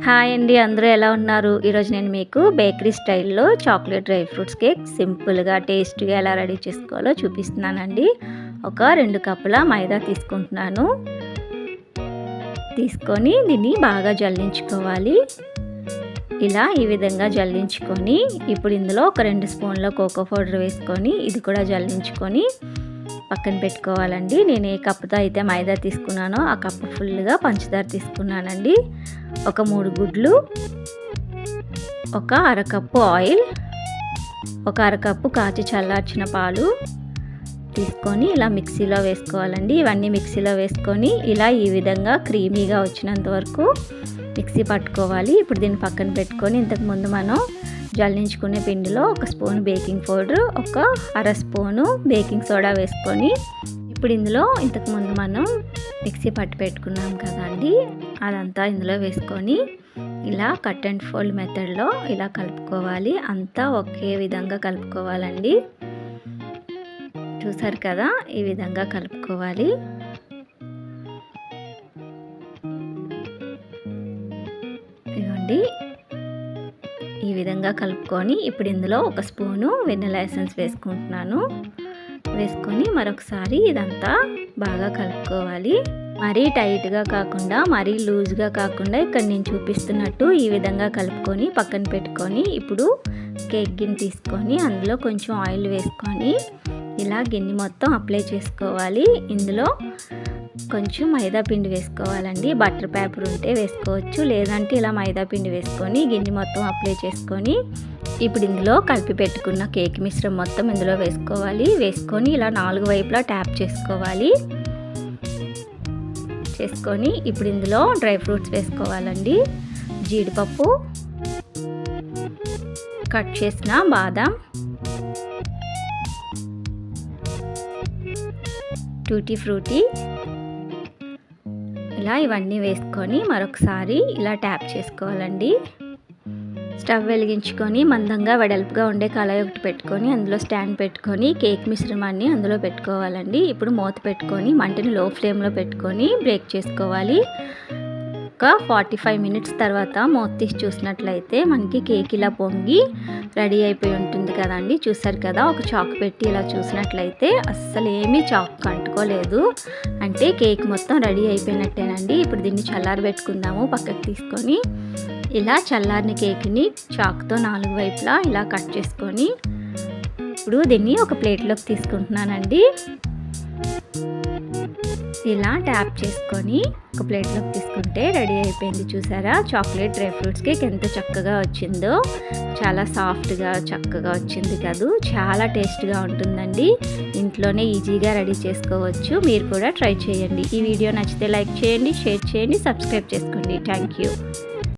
Hi అండి, అందరూ ఎలా ఉన్నారు? ఈరోజు నేను మీకు బేకరీ స్టైల్‌లో చాక్లెట్ డ్రై ఫ్రూట్స్ కేక్ సింపుల్‌గా, టేస్టీగా ఎలా రెడీ చేసుకోవాలో చూపిస్తున్నానండి. ఒక 2 కప్పుల మైదా తీసుకుంటున్నాను. తీసుకొని దీన్ని బాగా జల్లించుకోవాలి. ఇలా ఈ విధంగా జల్లించుకొని ఇప్పుడు ఇందులో ఒక 2 స్పూన్ల కోకో పౌడర్ వేసుకొని ఇది కూడా జల్లించుకొని పక్కన పెట్టుకోవాలండి. నేను ఏ కప్పుతో అయితే మైదా తీసుకున్నానో ఆ కప్పు ఫుల్గా పంచదార తీసుకున్నానండి. ఒక 3 గుడ్లు, ఒక అరకప్పు ఆయిల్, ఒక అరకప్పు కాచి చల్లార్చిన పాలు తీసుకొని ఇలా మిక్సీలో వేసుకోవాలండి. ఇవన్నీ మిక్సీలో వేసుకొని ఇలా ఈ విధంగా క్రీమీగా వచ్చినంత వరకు మిక్సీ పట్టుకోవాలి. ఇప్పుడు దీన్ని పక్కన పెట్టుకొని ఇంతకుముందు మనం జల్లించుకునే పిండిలో ఒక స్పూన్ బేకింగ్ పౌడర్, ఒక అర స్పూను బేకింగ్ సోడా వేసుకొని ఇప్పుడు ఇందులో ఇంతకుముందు మనం మిక్సీ పట్టి పెట్టుకున్నాం కదండి, అదంతా ఇందులో వేసుకొని ఇలా కట్ అండ్ ఫోల్డ్ మెథడ్లో ఇలా కలుపుకోవాలి. అంతా ఒకే విధంగా కలుపుకోవాలండి. చూసారు కదా, ఈ విధంగా కలుపుకోవాలి. ఇదిగోండి, ఈ విధంగా కలుపుకొని ఇప్పుడు ఇందులో ఒక స్పూను వెనిలా ఎసెన్స్ వేసుకుంటున్నాను. వేసుకొని మరొకసారి ఇదంతా బాగా కలుపుకోవాలి. మరీ టైట్గా కాకుండా మరీ లూజ్గా కాకుండా ఇక్కడ నేను చూపిస్తున్నట్టు ఈ విధంగా కలుపుకొని పక్కన పెట్టుకొని ఇప్పుడు కేక్ గిన్నె తీసుకొని అందులో కొంచెం ఆయిల్ వేసుకొని ఇలా గిన్నె మొత్తం అప్లై చేసుకోవాలి. ఇందులో కొంచెం మైదా పిండి వేసుకోవాలండి. బటర్ పేపర్ ఉంటే వేసుకోవచ్చు, లేదంటే ఇలా మైదా పిండి వేసుకొని గిన్నె మొత్తం అప్లై చేసుకొని ఇప్పుడు ఇందులో కలిపి పెట్టుకున్న కేక్ మిశ్రమం మొత్తం ఇందులో వేసుకోవాలి. వేసుకొని ఇలా 4 వైపులా ట్యాప్ చేసుకోవాలి. చేసుకొని ఇప్పుడు ఇందులో డ్రై ఫ్రూట్స్ వేసుకోవాలండి. జీడిపప్పు, కట్ చేసిన బాదం, టూటీ ఫ్రూటీ, ఇలా ఇవన్నీ వేసుకొని మరొకసారి ఇలా ట్యాప్ చేసుకోవాలండి. స్టవ్ వెలిగించుకొని మందంగా వెడల్పుగా ఉండే కళాయి ఒకటి పెట్టుకొని అందులో స్టాండ్ పెట్టుకొని కేక్ మిశ్రమాన్ని అందులో పెట్టుకోవాలండి. ఇప్పుడు మూత పెట్టుకొని మంటని లో ఫ్లేమ్లో పెట్టుకొని బ్రేక్ చేసుకోవాలి. ఒక 45 మినిట్స్ తర్వాత మూత తీసి చూసినట్లయితే మనకి కేక్ ఇలా పొంగి రెడీ అయిపోయి ఉంటుంది కదండి. చూసారు కదా, ఒక చాకు పెట్టి ఇలా చూసినట్లయితే అస్సలు ఏమీ చాకు అంటుకోలేదు, అంటే కేక్ మొత్తం రెడీ అయిపోయినట్టేనండి. ఇప్పుడు దీన్ని చల్లారబెట్టుకుందాము. పక్కకు తీసుకొని ఇలా చల్లారిన కేక్ని చాకుతో 4 వైపులా ఇలా కట్ చేసుకొని ఇప్పుడు దీన్ని ఒక ప్లేట్లోకి తీసుకుంటున్నానండి. ఇలా ట్యాప్ చేసుకొని ఒక ప్లేట్లోకి తీసుకుంటే రెడీ అయిపోయింది. చూసారా, చాక్లెట్ డ్రై ఫ్రూట్స్ కేక్ ఎంత చక్కగా వచ్చిందో. చాలా సాఫ్ట్గా చక్కగా వచ్చింది కదూ. చాలా టేస్ట్గా ఉంటుందండి. ఇంట్లోనే ఈజీగా రెడీ చేసుకోవచ్చు. మీరు కూడా ట్రై చేయండి. ఈ వీడియో నచ్చితే లైక్ చేయండి, షేర్ చేయండి, సబ్స్క్రైబ్ చేసుకోండి. Thank you.